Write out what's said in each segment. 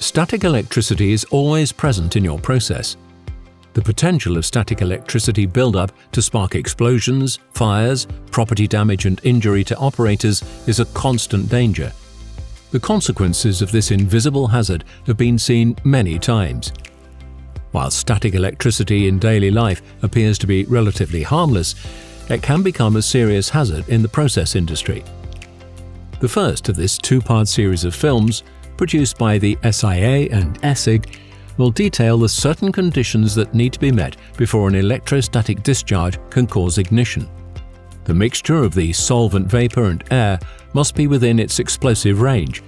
Static electricity is always present in your process. The potential of static electricity buildup to spark explosions, fires, property damage and injury to operators is a constant danger. The consequences of this invisible hazard have been seen many times. While static electricity in daily life appears to be relatively harmless, it can become a serious hazard in the process industry. The first of this two-part series of films, produced by the SIA and ESIG, will detail the certain conditions that need to be met before an electrostatic discharge can cause ignition. The mixture of the solvent vapor and air must be within its explosive range.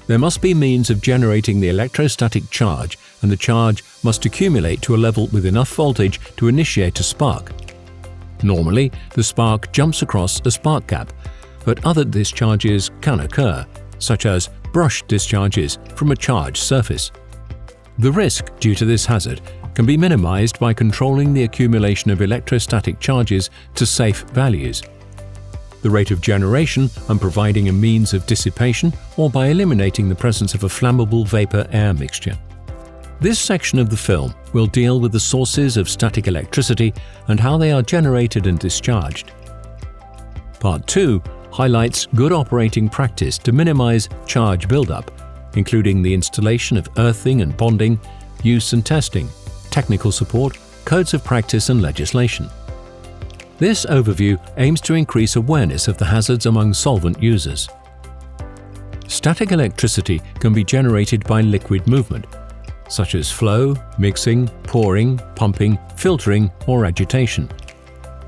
There must be means of generating the electrostatic charge, and the charge must accumulate to a level with enough voltage to initiate a spark. Normally, the spark jumps across a spark gap, but other discharges can occur, such as brush discharges from a charged surface. The risk due to this hazard can be minimized by controlling the accumulation of electrostatic charges to safe values, the rate of generation and providing a means of dissipation, or by eliminating the presence of a flammable vapor-air mixture. This section of the film will deal with the sources of static electricity and how they are generated and discharged. Part 2 highlights good operating practice to minimize charge buildup, including the installation of earthing and bonding, use and testing, technical support, codes of practice and legislation. This overview aims to increase awareness of the hazards among solvent users. Static electricity can be generated by liquid movement, such as flow, mixing, pouring, pumping, filtering, or agitation,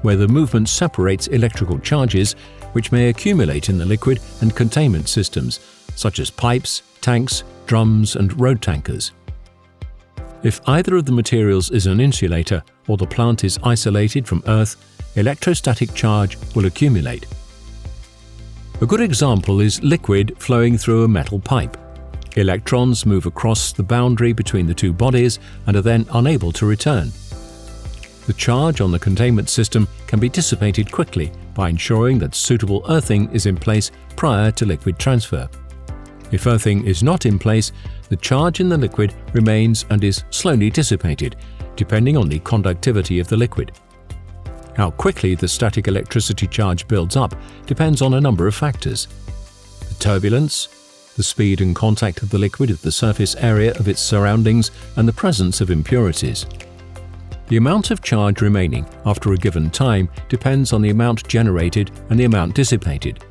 where the movement separates electrical charges which may accumulate in the liquid and containment systems, such as pipes, tanks, drums, and road tankers. If either of the materials is an insulator or the plant is isolated from earth, electrostatic charge will accumulate. A good example is liquid flowing through a metal pipe. Electrons move across the boundary between the two bodies and are then unable to return. The charge on the containment system can be dissipated quickly by ensuring that suitable earthing is in place prior to liquid transfer. If earthing is not in place, the charge in the liquid remains and is slowly dissipated, depending on the conductivity of the liquid. How quickly the static electricity charge builds up depends on a number of factors: the turbulence, the speed and contact of the liquid with the surface area of its surroundings, and the presence of impurities. The amount of charge remaining after a given time depends on the amount generated and the amount dissipated.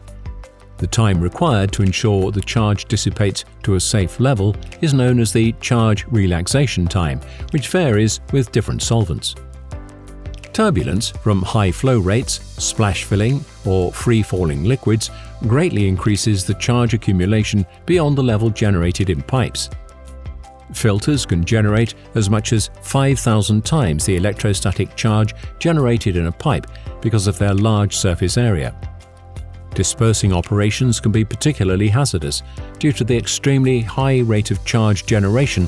The time required to ensure the charge dissipates to a safe level is known as the charge relaxation time, which varies with different solvents. Turbulence from high flow rates, splash filling, or free-falling liquids greatly increases the charge accumulation beyond the level generated in pipes. Filters can generate as much as 5,000 times the electrostatic charge generated in a pipe because of their large surface area. Dispersing operations can be particularly hazardous due to the extremely high rate of charge generation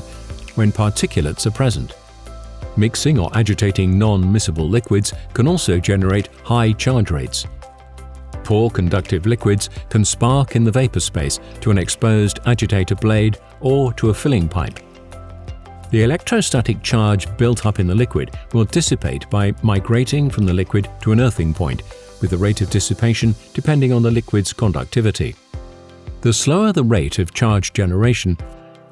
when particulates are present. Mixing or agitating non-miscible liquids can also generate high charge rates. Poor conductive liquids can spark in the vapor space to an exposed agitator blade or to a filling pipe. The electrostatic charge built up in the liquid will dissipate by migrating from the liquid to an earthing point, with the rate of dissipation depending on the liquid's conductivity. The slower the rate of charge generation,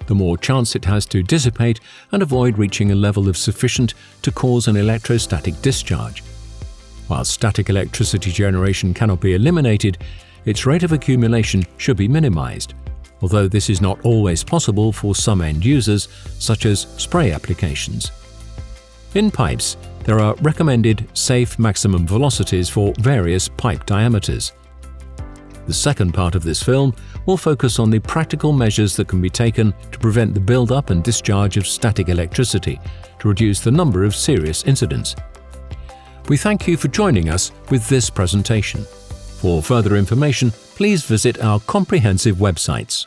the more chance it has to dissipate and avoid reaching a level of sufficient to cause an electrostatic discharge. While static electricity generation cannot be eliminated, its rate of accumulation should be minimized, although this is not always possible for some end users, such as spray applications. In pipes, there are recommended safe maximum velocities for various pipe diameters. The second part of this film will focus on the practical measures that can be taken to prevent the build-up and discharge of static electricity to reduce the number of serious incidents. We thank you for joining us with this presentation. For further information, please visit our comprehensive websites.